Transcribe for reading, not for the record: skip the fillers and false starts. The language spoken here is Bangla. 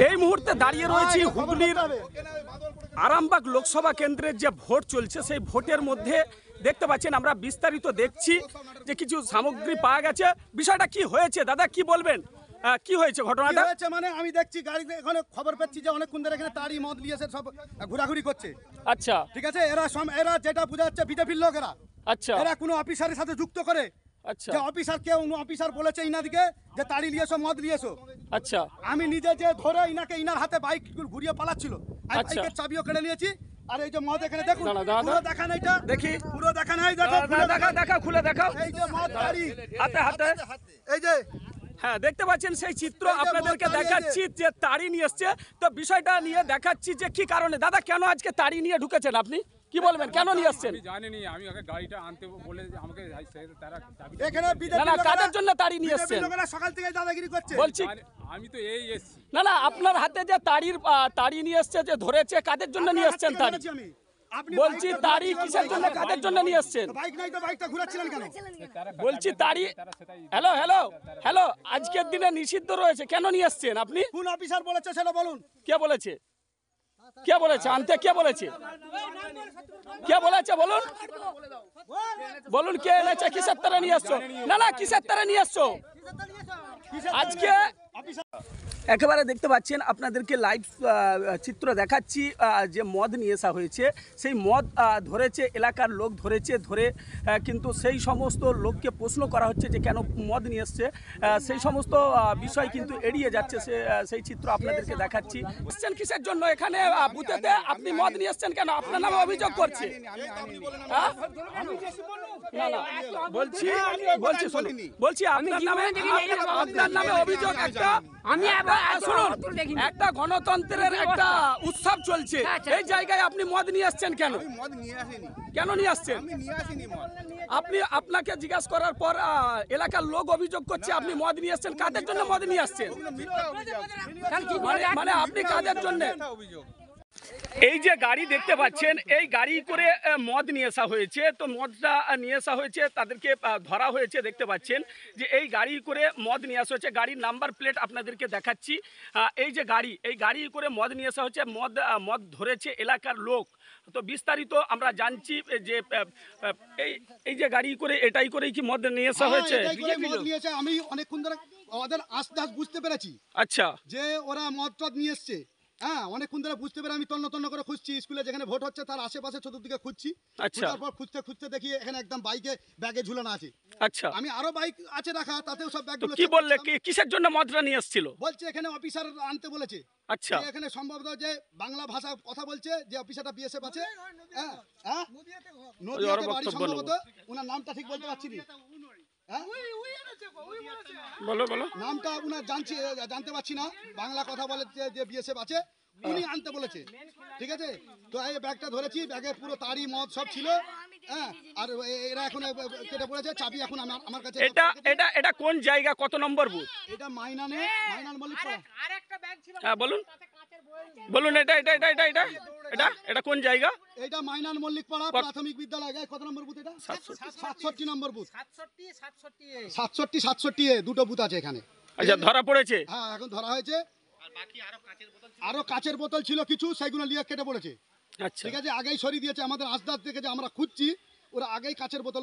এই মুহূর্তে দাঁড়িয়ে রয়েছি হুগলির আরামবাগ লোকসভা কেন্দ্রের যে ভোট চলছে সেই ভোটের মধ্যে দেখতে পাচ্ছেন আমরা বিস্তারিত দেখছি যে কিছু সামগ্রী পাওয়া গেছে। বিষয়টা কি হয়েছে দাদা, কি বলবেন? কি হয়েছে ঘটনাটা? মানে আমি দেখছি গাড়িতে এখানে খবর পাচ্ছি যে অনেকক্ষণ ধরে এখানে তাড়ি মদ নিয়ে এসে সব ঘোরাঘুরি করছে। আচ্ছা, ঠিক আছে, এরা যেটা বোঝা যাচ্ছে বিজেপির লোকেরা। আচ্ছা, এরা কোনো অফিসারের সাথে যুক্ত করে। আচ্ছা, যে অফিসার অফিসার বলেছে ইনাদিকে যে তাড়ি নিয়ে এসো, মদ নিয়ে এসো। আচ্ছা, আমি নিজে যে ধরে ইনার হাতে বাইক ঘুরিয়ে পালাচ্ছিল, আমি আচ্ছা। বাইকের চাবিও কেড়ে নিয়েছি। আর এই যে মদ এখানে দেখুন, পুরো দেখান এইটা, দেখি পুরো দেখান, এই দেখো, দেখা খুলে দেখাও। এই যে মদ তাড়ি হাতে হাতে, এই যে হ্যাঁ দেখতে পাচ্ছেন সেই চিত্র আপনাদেরকে দেখাচ্ছি যে তাড়ি নিয়ে এসছে। তো বিষয়টা নিয়ে দেখাচ্ছি যে কি কারণে দাদা, কেন আজকে তাড়ি নিয়ে ঢুকেছেন আপনি, কি বলবেন, কেন নিয়ে আসছেন? আমি জানিনি, আমি ওকে গাড়িটা আনতে বলে আমাকে তারা এখানে না বিজেপি না, কাদের জন্য তাড়ি নিয়ে এসছেন লোকেরা সকাল থেকে দাদাগিরি করছে। বলছি? আমি তো এই এসছি। না না, আপনার হাতে যে তাড়ি নিয়ে এসছে, যে ধরেছে, কাদের জন্য নিয়ে এসছেন তাড়ি? বলছি তাড়ি কিসের জন্য, কাদের জন্য নিয়ে এসছেন? বাইক নাই তো বাইকটা ঘোরাচ্ছিলেন কেন? বলছি তাড়ি, হ্যালো হ্যালো হ্যালো, আজকের দিনে নিষিদ্ধ রয়েছে, কেন নিয়ে এসছেন আপনি? কোন অফিসার বলেছে সেটা বলুন। কে বলেছে, কে বলেছে আনতে, কে বলেছে, কে বলেছে বলুন, বলুন কে এনেছে, কিসের তারা নিয়ে আসছো? না না, কিসের তারা নিয়ে আসছো আজকে? একেবারে দেখতে পাচ্ছেন আপনাদেরকে লাইভ চিত্র দেখাচ্ছি যে মদ নিয়ে আসা হয়েছে। সেই মদ ধরেছে এলাকার লোক, ধরে কিন্তু সেই সমস্ত লোককে প্রশ্ন করা হচ্ছে যে কেন মদ নিয়ে এসছে, সেই সমস্ত বিষয় কিন্তু এড়িয়ে যাচ্ছে। সেই চিত্র আপনাদেরকে দেখাচ্ছি। এসছেন কিসের জন্য এখানে বুথেতে? আপনি মদ নিয়ে এসছেন কেন? আপনার নামে অভিযোগ করছে। না না, বলছি আপনার নামে অভিযোগ একটা। আমি শুনুন, একটা গণতন্ত্রের একটা উৎসব চলছে, এই জায়গায় আপনি মদ নিয়ে আসছেন কেন? কেন নিয়ে আসছেন? আপনাকে জিজ্ঞাসা করার পর এলাকার লোক অভিযোগ করছে আপনি মদ নিয়ে আসছেন। কাদের জন্য মদ নিয়ে আসছেন? মানে আপনি কাদের জন্য? এই যে গাড়ি দেখতে পাচ্ছেন, এই গাড়ি করে মদ নিয়ে আসা হয়েছে। তো মদটা নিয়ে আসা হয়েছে, তাদেরকে ধরা হয়েছে। দেখতে পাচ্ছেন যে এই গাড়ি করে মদ নিয়ে আসা হয়েছে। গাড়ির নাম্বার প্লেট আপনাদেরকে দেখাচ্ছি। এই যে এই গাড়ি করে মদ নিয়ে আসা হচ্ছে, মদ ধরেছে এলাকার লোক। তো বিস্তারিত আমরা জানছি যে এই যে গাড়ি করে, এটাই করেই কি মদ নিয়ে আসা হয়েছে? আমি অনেকক্ষণ ধরে ওদের আস্তে বুঝতে পেরেছি। আচ্ছা, যে ওরা মদ টদ নিয়ে এসছে। হ্যাঁ, অনেকক্ষণ ধরে বুঝতে পেরে আমি তন্ন করে খুঁজছি, স্কুলে যেখানে ভোট হচ্ছে তার আশেপাশে চতুর্দিকে খুঁজছি। আচ্ছা, তারপর খুঁজতে দেখি এখানে একদম ব্যাগে ঝুলানো আছে। আচ্ছা, আমি আরো বাইক আছে রাখা, তাতেও সব ব্যাগগুলো। কি বললে, কিসের জন্য মদটা নিয়ে এসেছিল? বলছে এখানে অফিসার আনতে বলেছে। আচ্ছা, এখানে সম্ভবত যে বাংলা ভাষা কথা বলছে, যে অফিসারটা বিএসএফ আছে। হ্যাঁ হ্যাঁ, নদীয়াতে বাড়ি সম্ভবত। ওনার নামটা ঠিক বলতে পারছি না। বলো নামটা উনার জানতে পারছি না। বাংলা কথা বলে যে বিএসএফ আছে, উনি আনতে বলেছে। ঠিক আছে, তো এই ব্যাগটা ধরেছি, ব্যাগে পুরো তাড়ি মদ সব ছিল। হ্যাঁ, আর এরা এখন কেটে পড়েছে, চাবি এখন আমার কাছে। এটা কোন জায়গা, কত নম্বর বুথ? এটা মাইনান মল্লিক পাড়া। হ্যাঁ বলুন এটা কোন জায়গা? এটা মাইনান মল্লিক পাড়া প্রাথমিক বিদ্যালয়। কত নম্বর বুথ এটা? 67 নম্বর বুথ। 67 দুটো বুথ আছে এখানে। আচ্ছা, ধরা পড়েছে? হ্যাঁ, এখন ধরা হয়েছে। আরো কাচের বোতল ছিল কিছু, সেগুলো নিয়ে কেটে পড়েছে। আচ্ছা, ঠিক আছে, আগেই সরিয়ে দিয়েছে। আমাদের আস্তে থেকে যে আমরা খুঁজছি, ওরা আগেই কাচের বোতল